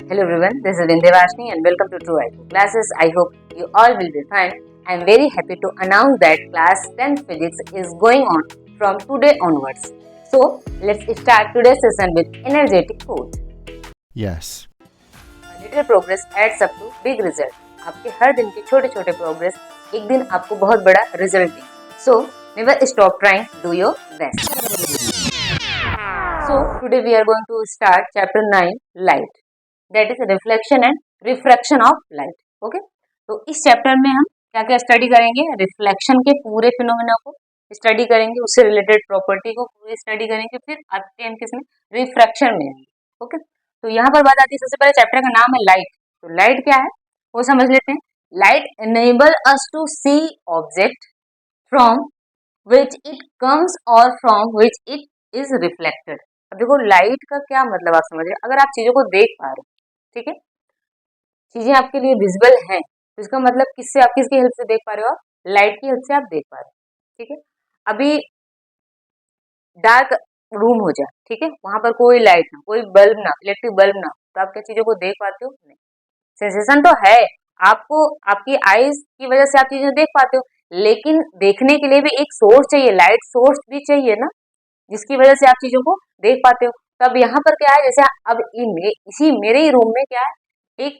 Hello everyone, this is Vindhyavashini and welcome to True IT Classes. I hope you all will be fine. I am very happy to announce that class 10 physics is going on from today onwards. So, let's start today's session with energetic quote. Yes. A little progress adds up to big result. आपके हर दिन के छोटे छोटे progress एक दिन आपको बहुत बड़ा result they. So, never stop trying, do your best. So, today we are going to start chapter 9, light. That is reflection and refraction of light. Okay? तो इस चैप्टर में हम क्या क्या स्टडी करेंगे? रिफ्लेक्शन के पूरे फिनोमेना को स्टडी करेंगे, उससे रिलेटेड प्रॉपर्टी को पूरी स्टडी करेंगे, फिर आते हैं किसमें? रिफ्रैक्शन में. ओके, तो यहाँ पर बात आती है, सबसे पहले चैप्टर का नाम है लाइट. तो लाइट क्या है वो समझ लेते हैं. Light enable us to see object from which it comes और from which it is reflected. अब देखो लाइट का क्या मतलब आप समझ रहे हैं. अगर आप चीजों को देख पा रहे हो, ठीक है, चीजें आपके लिए विजिबल हैं, तो इसका मतलब किससे, आप किसकी हेल्प से देख पा रहे हो? लाइट की हेल्प से आप देख पा रहे हो. ठीक है, अभी डार्क रूम हो जाए, ठीक है, वहां पर कोई लाइट ना, कोई बल्ब ना, इलेक्ट्रिक बल्ब ना, तो आप क्या चीजों को देख पाते हो? नहीं. सेंसेशन तो है आपको, आपकी आईज की वजह से आप चीजें देख पाते हो, लेकिन देखने के लिए भी एक सोर्स चाहिए, लाइट सोर्स भी चाहिए ना, जिसकी वजह से आप चीजों को देख पाते हो. तो अब यहाँ पर क्या है, जैसे अब इसी मेरे ही रूम में क्या है, एक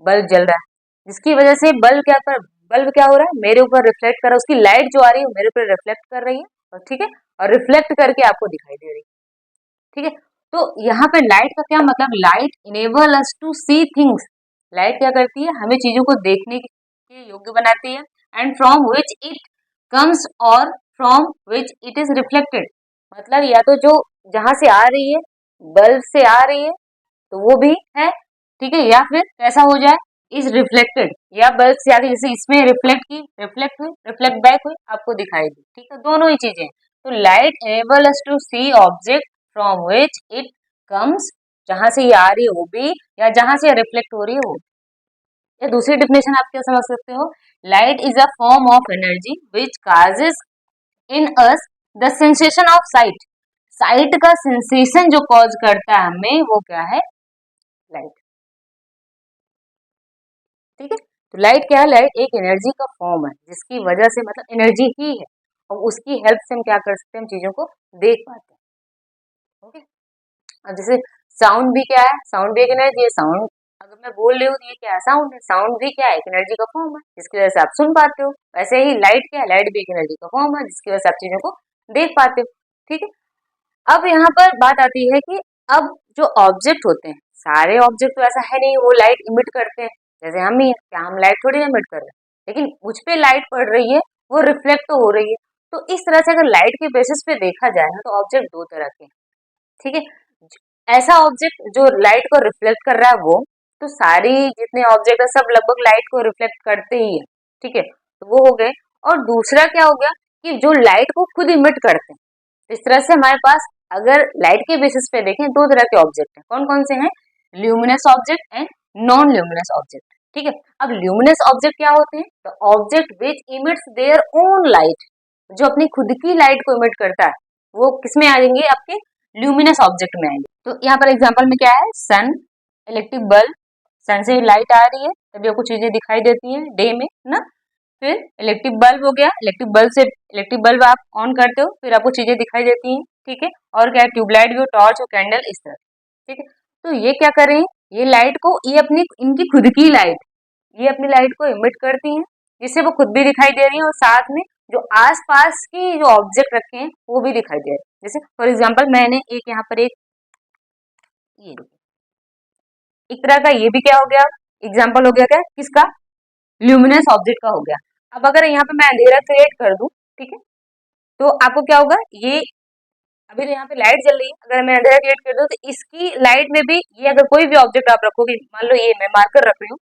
बल्ब जल रहा है, जिसकी वजह से बल्ब क्या हो रहा है, मेरे ऊपर रिफ्लेक्ट कर रहा है, उसकी लाइट जो आ रही है मेरे ऊपर रिफ्लेक्ट कर रही है, और ठीक है, और रिफ्लेक्ट करके आपको दिखाई दे रही है. ठीक है, तो यहाँ पे लाइट का क्या मतलब? Light enable us to see things. Light क्या करती है? हमें चीजों को देखने के योग्य बनाती है. And from which it comes और from which it is reflected. मतलब या तो जो जहां से आ रही है, बल्ब से आ रही है, तो वो भी है, ठीक है, या फिर कैसा हो जाए, इज रिफ्लेक्टेड, या बल्ब से आगे जैसे इसमें रिफ्लेक्ट की, रिफ्लेक्ट हुई, रिफ्लेक्ट बैक हुई, आपको दिखाई दी. ठीक है, दोनों ही चीजें. तो light enable us to see object from which it comes, जहां से ये आ रही है वो भी, या जहां से रिफ्लेक्ट हो रही है वो. या दूसरी डिफिनेशन आप क्या समझ सकते हो? Light is a form of energy which causes in us the sensation of site. Site का सेंसेशन जो कॉज करता है हमें, वो क्या है? लाइट. ठीक है, तो लाइट क्या है? लाइट एक एनर्जी का फॉर्म है, जिसकी वजह से, मतलब एनर्जी ही है, और उसकी हेल्प से हम क्या कर सकते हैं? हम चीजों को देख पाते हैं. ओके, अब जैसे साउंड भी क्या है? साउंड भी एक एनर्जी है. साउंड अगर मैं बोल रही हूँ तो ये क्या है? साउंड है. साउंड भी क्या है? एक एनर्जी का फॉर्म है, जिसकी वजह से आप सुन पाते हो. वैसे ही लाइट क्या है? लाइट भी एक एनर्जी का फॉर्म है, जिसकी वजह से आप चीजों को देख पाते हो. ठीक है, अब यहाँ पर बात आती है कि अब जो ऑब्जेक्ट होते हैं, सारे ऑब्जेक्ट तो ऐसा है नहीं वो लाइट इमिट करते हैं, जैसे हम ही, क्या हम लाइट थोड़ी इमिट कर रहे हैं, लेकिन मुझ पे लाइट पड़ रही है, वो रिफ्लेक्ट तो हो रही है. तो इस तरह से अगर लाइट के बेसिस पे देखा जाए ना, तो ऑब्जेक्ट दो तरह के हैं. ठीक है, ऐसा ऑब्जेक्ट जो लाइट को रिफ्लेक्ट कर रहा है वो, तो सारी जितने ऑब्जेक्ट है सब लगभग लाइट को रिफ्लेक्ट करते ही है. ठीक है, तो वो हो गए. और दूसरा क्या हो गया कि जो लाइट को खुद इमिट करते हैं. इस तरह से हमारे पास अगर लाइट के बेसिस पे देखें, दो तरह के ऑब्जेक्ट हैं. कौन कौन से हैं? Luminous object and non luminous object. ठीक है, अब ल्यूमिनस ऑब्जेक्ट क्या होते हैं? तो object which emits their own light, जो अपनी खुद की लाइट को इमिट करता है, वो किसमें आएंगे? आपके ल्यूमिनस ऑब्जेक्ट में आएंगे. तो यहाँ पर एग्जाम्पल में क्या है? सन, इलेक्ट्रिक बल्ब. सन से लाइट आ रही है तभी आपको चीजें दिखाई देती हैं डे में ना. फिर इलेक्ट्रिक बल्ब हो गया, इलेक्ट्रिक बल्ब आप ऑन करते हो, फिर आपको चीजें दिखाई देती हैं. ठीक है, और क्या है? ट्यूबलाइट भी हो, टॉर्च हो, कैंडल, इस तरह. ठीक है, तो ये क्या कर रही है? ये लाइट को, ये अपनी इनकी खुद की लाइट, ये अपनी लाइट को इमिट करती हैं, जिससे वो खुद भी दिखाई दे रही है, और साथ में जो आसपास की जो ऑब्जेक्ट रखे हैं वो भी दिखाई दे रहे हैं. जैसे फॉर एग्जाम्पल मैंने एक यहाँ पर एक ये एक तरह का, ये भी क्या हो गया? एग्जाम्पल हो गया क्या? किसका? ल्यूमिनस ऑब्जेक्ट का हो गया. अब अगर यहाँ पे मैं अंधेरा क्रिएट कर दूं, ठीक है, तो आपको क्या होगा? ये अभी तो यहाँ पे लाइट जल रही है, अगर मैं अंधेरा क्रिएट कर दूं तो इसकी लाइट में भी, ये अगर कोई भी ऑब्जेक्ट आप रखोगे, मान लो ये मैं मार्कर रख रही हूँ,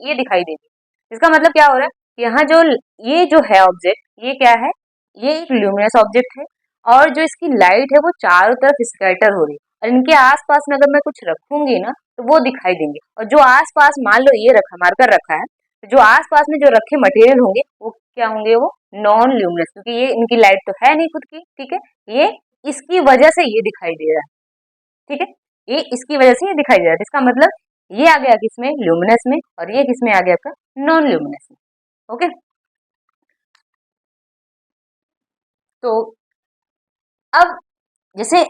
ये दिखाई देगी. इसका मतलब क्या हो रहा है? यहाँ जो ये जो है ऑब्जेक्ट, ये क्या है? ये एक ल्यूमिनस ऑब्जेक्ट है, और जो इसकी लाइट है वो चारों तरफ स्कैटर हो रही है, और इनके आसपास में अगर मैं कुछ रखूंगी ना, तो वो दिखाई देंगे. और जो आसपास, मान लो ये रखा, मार्कर रखा है, तो जो आसपास में जो रखे मटेरियल होंगे वो क्या होंगे? वो नॉन ल्यूमिनस, क्योंकि ये इनकी लाइट तो है नहीं खुद की. ठीक है, ये इसकी वजह से ये दिखाई दे रहा है. ठीक है, ये इसकी वजह से ये दिखाई दे रहा है. इसका मतलब ये आ गया किसमें, ल्यूमिनस में, और ये किसमें आ गया आपका, नॉन ल्यूमिनस में। ओके, तो अब जैसे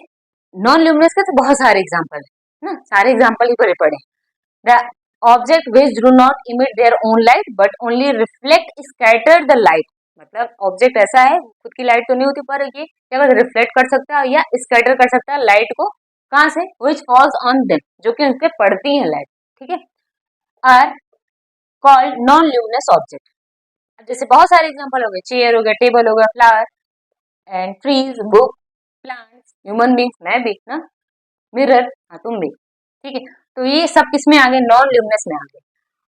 नॉन ल्यूमिनस के तो बहुत सारे एग्जांपल है ना, सारे एग्जांपल ही पढ़े पड़े। The object which do not emit their own light but only reflect scatter the light, मतलब ऑब्जेक्ट ऐसा है खुद की लाइट तो नहीं होती पर ये क्या रिफ्लेक्ट कर सकता है या स्कैटर कर सकता है लाइट को, कहाँ से, विच फॉल्स ऑन देम, जो कि उनके पड़ती है लाइट, ठीक है, are called non luminous object. जैसे बहुत सारे एग्जांपल हो गए, चेयर हो गया, टेबल हो गया, flower and trees, book, plants, human beings, मैं भी ना, मिरर, हाँ तुम भी, ठीक है। तो ये सब किसमें आ गए, नॉन ल्यूमिनस में आ गए।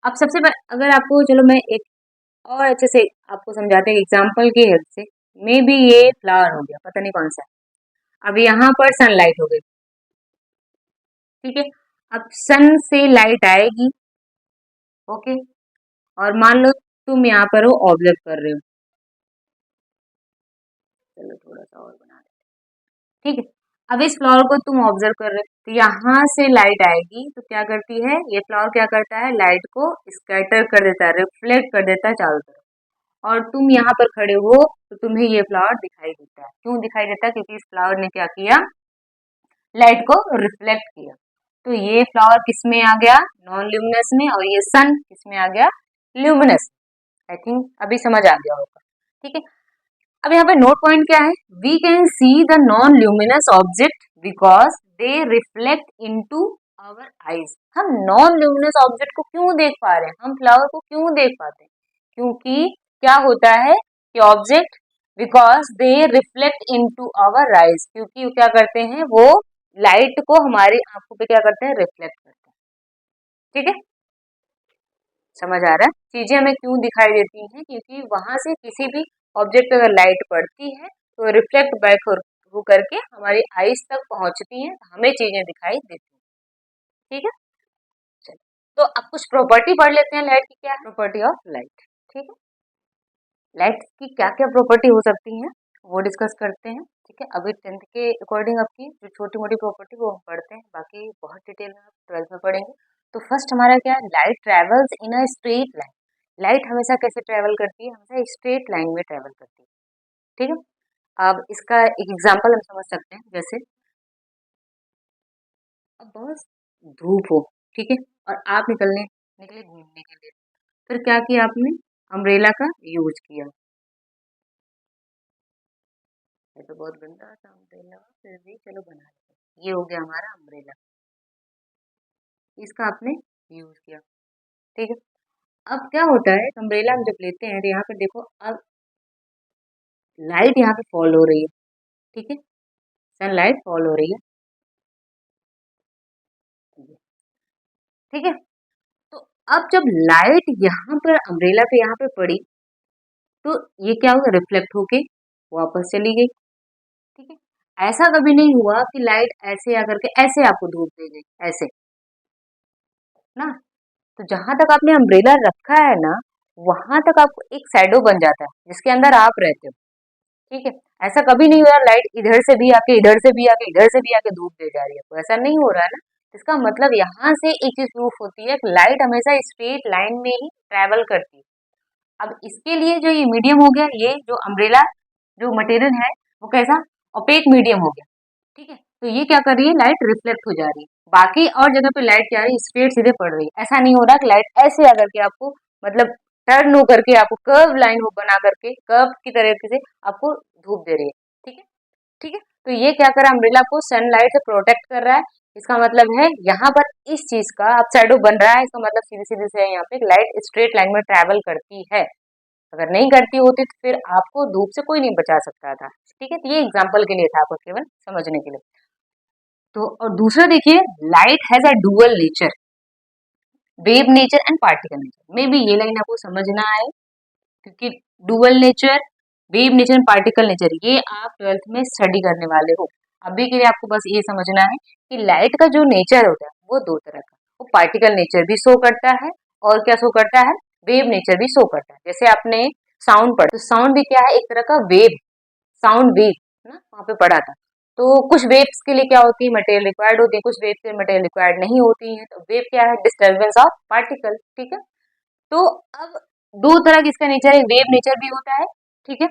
अब सबसे अगर आपको, चलो मैं एक और अच्छे से आपको समझाते हैं एग्जाम्पल की हेल्प से। मे बी ये फ्लावर हो गया, पता नहीं कौन सा है। अब यहाँ पर सनलाइट हो गई, ठीक है, अब सन से लाइट आएगी, ओके, और मान लो तुम यहाँ पर हो, ऑब्जर्व कर रहे हो, चलो थोड़ा सा और बना देते, ठीक है। अब इस फ्लावर को तुम ऑब्जर्व कर रहे हो, तो यहाँ से लाइट आएगी तो क्या करती है, ये फ्लावर क्या करता है, लाइट को स्कैटर कर देता है, रिफ्लेक्ट कर देता है चारों तरफ, और तुम यहाँ पर खड़े हो तो तुम्हें ये फ्लावर दिखाई देता है। क्यों दिखाई देता है, क्योंकि इस फ्लावर ने क्या किया, लाइट को रिफ्लेक्ट किया। तो ये फ्लावर किस में आ गया, नॉन ल्यूमिनस में, और ये सन किस में आ गया, ल्यूमिनस। आई थिंक अभी समझ आ गया होगा, ठीक है। अब यहाँ पे नोट पॉइंट क्या है, we can see the non luminous object because they reflect into our eyes. हम नॉन ल्यूमिनस ऑब्जेक्ट को क्यों देख पा रहे हैं, हम फ्लावर को क्यों देख पाते हैं, क्योंकि क्या होता है कि object, because they reflect into our eyes, क्योंकि वो क्या करते हैं, वो लाइट को हमारी आंखों पे क्या करते हैं, रिफ्लेक्ट करते हैं, ठीक है। समझ आ रहा है, चीजें हमें क्यों दिखाई देती हैं, क्योंकि वहां से किसी भी ऑब्जेक्ट पे अगर लाइट पड़ती है तो रिफ्लेक्ट बैक हो करके हमारी आईज तक पहुंचती है, हमें चीजें दिखाई देती हैं, ठीक है। चलो, तो अब कुछ प्रॉपर्टी पढ़ लेते हैं लाइट की, क्या प्रॉपर्टी ऑफ लाइट, ठीक है। लाइट की क्या क्या प्रॉपर्टी हो सकती है वो डिस्कस करते हैं, ठीक है। अभी 10th के अकॉर्डिंग आपकी जो छोटी मोटी प्रॉपर्टी वो हम पढ़ते हैं, बाकी बहुत डिटेल में आप 12th में पढ़ेंगे। तो फर्स्ट हमारा क्या है, light travels in a straight line. Light हमेशा कैसे ट्रेवल करती है, हमेशा स्ट्रेट लाइन में ट्रेवल करती है, ठीक है। अब इसका एक एग्जांपल हम समझ सकते हैं, जैसे अब बहुत धूप हो, ठीक है, और आप निकले घूमने के लिए, फिर क्या किया आपने, अम्ब्रेला का यूज किया। ये तो बहुत गंदा था अम्ब्रेला, फिर भी चलो बना लेते, ये हो गया हमारा अम्ब्रेला, इसका आपने यूज किया, ठीक है। अब क्या होता है, अम्ब्रेला हम जब लेते हैं तो यहाँ पर देखो, अब लाइट यहाँ पे फॉल हो रही है, ठीक है, सनलाइट फॉल हो रही है, ठीक है। तो अब जब लाइट यहाँ पर अम्ब्रेला पे यहाँ पे पड़ी तो ये क्या हुआ, रिफ्लेक्ट होके वापस चली गई, ठीक है। ऐसा कभी नहीं हुआ कि लाइट ऐसे आकर के ऐसे आपको धूप दे गई, ऐसे ना। तो जहां तक आपने अम्ब्रेला रखा है ना, वहां तक आपको एक शैडो बन जाता है जिसके अंदर आप रहते हो, ठीक है। ऐसा कभी नहीं हो रहा लाइट इधर से भी आके इधर से भी आके इधर से भी आके धूप दे जा रही है, तो ऐसा नहीं हो रहा है ना। इसका मतलब यहाँ से एक चीज प्रूफ होती है कि लाइट हमेशा स्ट्रेट लाइन में ही ट्रेवल करती है। अब इसके लिए जो ये मीडियम हो गया, ये जो अम्ब्रेला जो मटेरियल है वो कैसा, ओपेक मीडियम हो गया, ठीक है। तो ये क्या कर रही है, लाइट रिफ्लेक्ट हो जा रही है, बाकी और जगह पे लाइट क्या आ रही है, स्ट्रेट सीधे पड़ रही है। ऐसा नहीं हो रहा कि लाइट ऐसे आकर के आपको, मतलब टर्न हो करके आपको कर्व लाइन हो बना करके कर्व की तरीके से आपको धूप दे रही है, ठीक है, ठीक है। तो ये क्या कर रहा है, अम्ब्रेला को सनलाइट से प्रोटेक्ट कर रहा है। इसका मतलब है यहाँ पर इस चीज का अब शैडो बन रहा है, इसका मतलब सीधे सीधे से यहाँ पे लाइट स्ट्रेट लाइन में ट्रेवल करती है। अगर नहीं करती होती तो फिर आपको धूप से कोई नहीं बचा सकता था, ठीक है। तो ये एग्जाम्पल के लिए था, आपको केवल समझने के लिए। तो और दूसरा देखिए, light has a dual nature, wave nature and particle nature. May be ये लाइन आपको समझना है, क्योंकि dual nature, wave nature and particle nature ये आप 12th में स्टडी करने वाले हो। अभी के लिए आपको बस ये समझना है कि लाइट का जो नेचर होता है वो दो तरह का, वो पार्टिकल नेचर भी शो करता है और क्या शो करता है, वेव नेचर भी शो करता है। जैसे आपने साउंड पढ़ा, तो साउंड भी क्या है, एक तरह का वेव, साउंड वेव ना, वहां पे पढ़ा था। तो कुछ वेव्स के लिए क्या होती है, मटेरियल रिक्वायर्ड होती है, कुछ वेव के लिए मटेरियल रिक्वायर्ड नहीं होती है। तो वेव क्या है, डिस्टर्बेंस ऑफ पार्टिकल, ठीक है। तो अब दो तरह की इसका नेचर है, वेव नेचर भी होता है, ठीक है,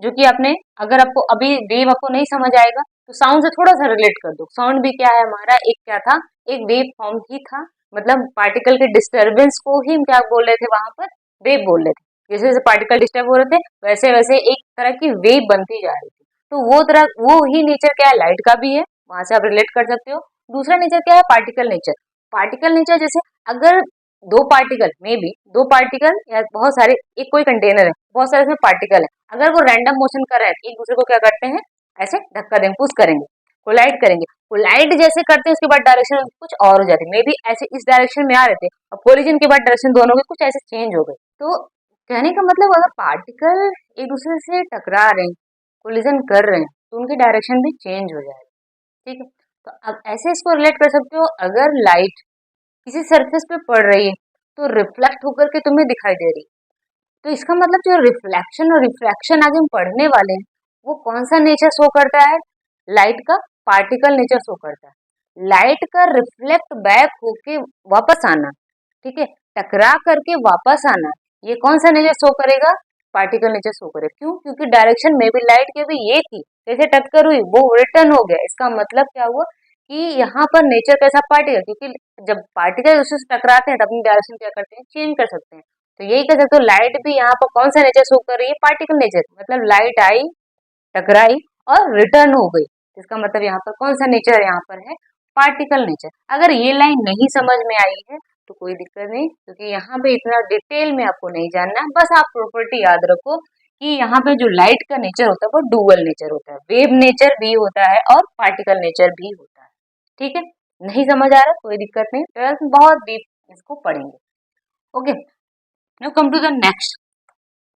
जो कि आपने, अगर आपको अभी वेव आपको नहीं समझ आएगा तो साउंड से थोड़ा सा रिलेट कर दो। साउंड भी क्या है हमारा, एक क्या था, एक वेव फॉर्म ही था, मतलब पार्टिकल के डिस्टर्बेंस को ही हम क्या बोल रहे थे, वहां पर वेव बोल रहे थे। जैसे जैसे पार्टिकल डिस्टर्ब हो रहे थे वैसे वैसे एक तरह की वेव बनती जा रही थी। तो वो तरह, वो ही नेचर क्या है, लाइट का भी है, वहां से आप रिलेट कर सकते हो। दूसरा नेचर क्या है, पार्टिकल नेचर। पार्टिकल नेचर जैसे अगर दो पार्टिकल, मे बी दो पार्टिकल या बहुत सारे, एक कोई कंटेनर है, बहुत सारे इसमें पार्टिकल है, अगर वो रैंडम मोशन कर रहे हैं, एक दूसरे को क्या करते हैं, ऐसे धक्का देंगे, पुश करेंगे, कोलाइड करेंगे। कोलाइड जैसे करते हैं उसके बाद डायरेक्शन कुछ और हो जाती है, मे बी ऐसे इस डायरेक्शन में आ रहे थे और कोलिजन के बाद डायरेक्शन दोनों के कुछ ऐसे चेंज हो गए। तो कहने का मतलब अगर पार्टिकल एक दूसरे से टकरा रहे हैं, कोलिजन कर रहे हैं, तो उनकी डायरेक्शन भी चेंज हो जाएगी, ठीक है। तो अब ऐसे इसको रिलेट कर सकते हो, अगर लाइट किसी सरफेस पे पड़ रही है तो रिफ्लेक्ट होकर के तुम्हें दिखाई दे रही है, तो इसका मतलब जो रिफ्लेक्शन और रिफ्रैक्शन आगे हम पढ़ने वाले हैं, वो कौन सा नेचर शो करता है, लाइट का पार्टिकल नेचर शो करता है। लाइट का रिफ्लेक्ट बैक होके वापस आना, ठीक है, टकरा करके वापस आना, ये कौन सा नेचर शो करेगा, पार्टिकल नेचर शो करेगा। क्यों, क्योंकि डायरेक्शन में भी लाइट की भी ये थी, जैसे टक्कर हुई वो रिटर्न हो गया। इसका मतलब क्या हुआ कि यहाँ पर नेचर कैसा, पार्टिकल, क्योंकि जब पार्टिकल उससे टकराते हैं तो अपनी डायरेक्शन क्या करते हैं, चेंज कर सकते हैं। तो यही कह सकते हो, लाइट भी यहाँ पर कौन सा नेचर शो कर रही है, पार्टिकल नेचर। मतलब लाइट आई, टकराई और रिटर्न हो गई, इसका मतलब यहाँ पर कौन सा नेचर यहाँ पर है, पार्टिकल नेचर। अगर ये लाइन नहीं समझ में आई है तो कोई दिक्कत नहीं, क्योंकि यहाँ पे इतना डिटेल में आपको नहीं जानना, बस आप प्रॉपर्टी याद रखो कि यहाँ पे जो लाइट का नेचर होता है वो डुअल नेचर होता है, वेव नेचर भी होता है और पार्टिकल नेचर भी होता है, ठीक है। नहीं समझ आ रहा कोई दिक्कत नहीं, ट्वेल्थ में बहुत डीप इसको पढ़ेंगे। Okay, now come to the next,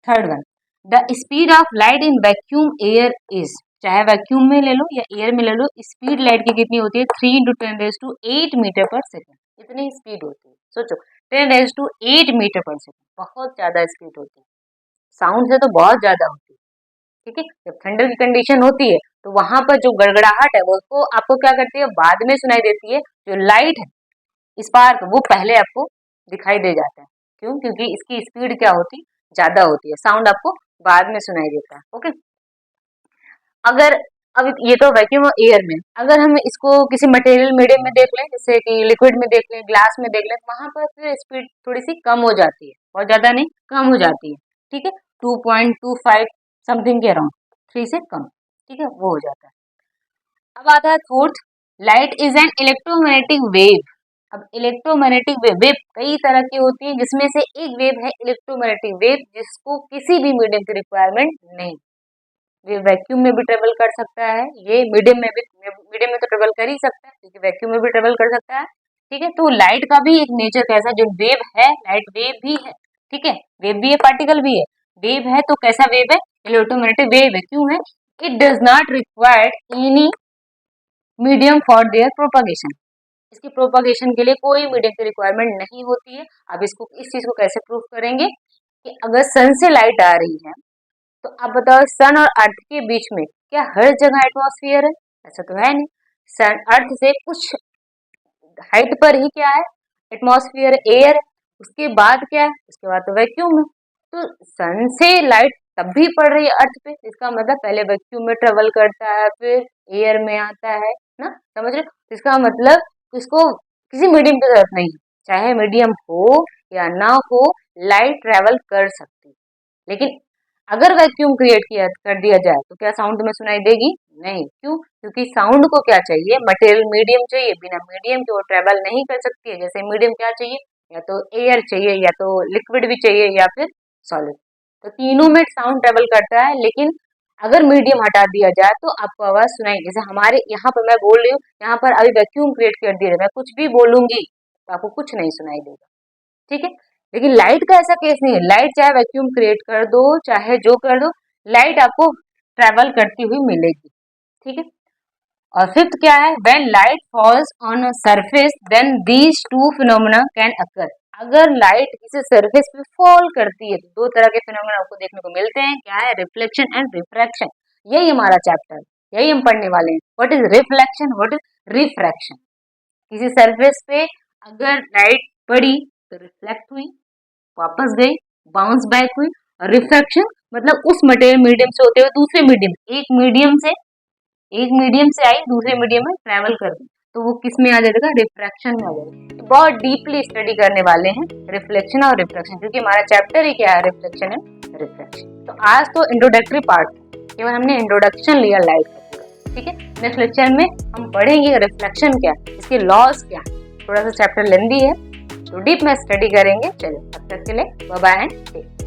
third one, the speed of light in vacuum air is, चाहे वैक्यूम में ले लो या एयर में ले लो, स्पीड लाइट की कितनी होती है, 3 × 10⁸ मीटर पर सेकेंड, इतनी स्पीड होती है। सोचो 10⁸ मीटर पर सेकेंड, बहुत ज्यादा स्पीड होती है, साउंड से तो बहुत ज्यादा होती है, ठीक है। जब थंडर की कंडीशन होती है तो वहां पर जो गड़गड़ाहट है वो उसको आपको क्या करती है, बाद में सुनाई देती है। जो लाइट है, स्पार्क, वो पहले आपको दिखाई दे जाता है। क्यों, क्योंकि इसकी स्पीड क्या होती, ज्यादा होती है, साउंड आपको बाद में सुनाई देता है। ओके, अगर अब ये तो वैक्यूम और एयर में, अगर हम इसको किसी मटेरियल मीडियम में देख लें, जैसे कि लिक्विड में देख लें, ग्लास में देख लें, वहां पर फिर स्पीड थोड़ी सी कम हो जाती है, बहुत ज्यादा नहीं, कम हो जाती है, ठीक है, 2.25 समथिंग के अराउंड, 3 से कम, ठीक है, वो हो जाता है। अब आता है fourth, light is an electromagnetic wave. अब इलेक्ट्रोमैग्नेटिक वेव, वेव कई तरह की होती है, जिसमें से एक वेव है इलेक्ट्रोमैग्नेटिक वेव, जिसको किसी भी मीडियम की रिक्वायरमेंट नहीं, ये वैक्यूम में भी ट्रेवल कर सकता है, ये मीडियम में भी, मीडियम में तो ट्रेवल कर ही सकता है क्योंकि वैक्यूम में भी ट्रेवल कर सकता है, ठीक है। तो लाइट का भी एक नेचर कैसा, जो वेव है, लाइट वेव भी है, ठीक है, वेव भी है, पार्टिकल भी है। वेव है तो कैसा वेव है, इलेक्ट्रोमैग्नेटिक वेव है। क्यों है, it does not require any medium for their propagation, इसकी प्रोपगेशन के लिए कोई मीडियम की रिक्वायरमेंट नहीं होती है। अब इसको, इस चीज को कैसे प्रूव करेंगे कि अगर सन से लाइट आ रही है तो आप बताओ, सन और अर्थ के बीच में क्या हर जगह एटमॉस्फेयर है, ऐसा तो है नहीं। सन, अर्थ से कुछ हाइट पर ही क्या है, एटमॉस्फेयर, एयर, उसके बाद क्या है, उसके बाद तो वैक्यूम है। तो सन से लाइट तब भी पड़ रही है अर्थ पे, इसका मतलब पहले वैक्यूम में ट्रेवल करता है, फिर एयर में आता है ना, समझ रहे हो। इसका मतलब इसको किसी मीडियम की जरूरत नहीं है, चाहे मीडियम हो या ना हो, लाइट ट्रेवल कर सकती है। लेकिन अगर वैक्यूम क्रिएट किया कर दिया जाए तो क्या साउंड में सुनाई देगी, नहीं। क्यों, क्योंकि साउंड को क्या चाहिए, मटेरियल मीडियम चाहिए, बिना मीडियम के वो ट्रेवल नहीं कर सकती है। जैसे मीडियम क्या चाहिए, या तो एयर चाहिए, या तो लिक्विड भी चाहिए, या फिर सॉलिड। तो तीनों में साउंड ट्रेवल करता है, लेकिन अगर मीडियम हटा दिया जाए तो आपको आवाज सुनाई, जैसे हमारे यहाँ पर मैं बोल रही हूँ, यहाँ पर अभी वैक्यूम क्रिएट कर दिया जाए, मैं कुछ भी बोलूंगी तो आपको कुछ नहीं सुनाई देगा, ठीक है। लेकिन लाइट का ऐसा केस नहीं है, लाइट चाहे वैक्यूम क्रिएट कर दो, चाहे जो कर दो, लाइट आपको ट्रेवल करती हुई मिलेगी, ठीक है। और फिफ्थ क्या है, when light falls on a surface then these two phenomena can occur. अगर लाइट किसी सरफेस पे फॉल करती है तो दो तरह के फिनोमेना आपको देखने को मिलते हैं, क्या है, रिफ्लेक्शन एंड रिफ्रैक्शन। यही हमारा चैप्टर, यही हम पढ़ने वाले हैं। What is reflection, what is refraction. किसी सरफेस पे अगर लाइट पड़ी तो रिफ्लेक्ट हुई, वापस गई, बाउंस बैक हुई। और रिफ्रैक्शन मतलब उस मटेरियल मीडियम से होते हुए दूसरे मीडियम, एक मीडियम से आई दूसरे मीडियम में ट्रेवल कर गई, तो वो किस में आ जाएगा, रिफ्रैक्शन में आ जाएगा। तो बहुत डीपली स्टडी करने वाले हैं रिफ्लेक्शन और रिफ्रैक्शन, क्योंकि हमारा चैप्टर ही क्या है, रिफ्लेक्शन एंड रिफ्रैक्शन। तो आज तो इंट्रोडक्टरी पार्ट, केवल हमने इंट्रोडक्शन लिया लाइट का पूरा, ठीक है। नेक्स्ट लेक्चर में हम पढ़ेंगे रिफ्लेक्शन क्या, इसके लॉज क्या। थोड़ा सा चैप्टर लेंदी है तो डीप में स्टडी करेंगे। चलिए तब तक के लिए bye bye and take care.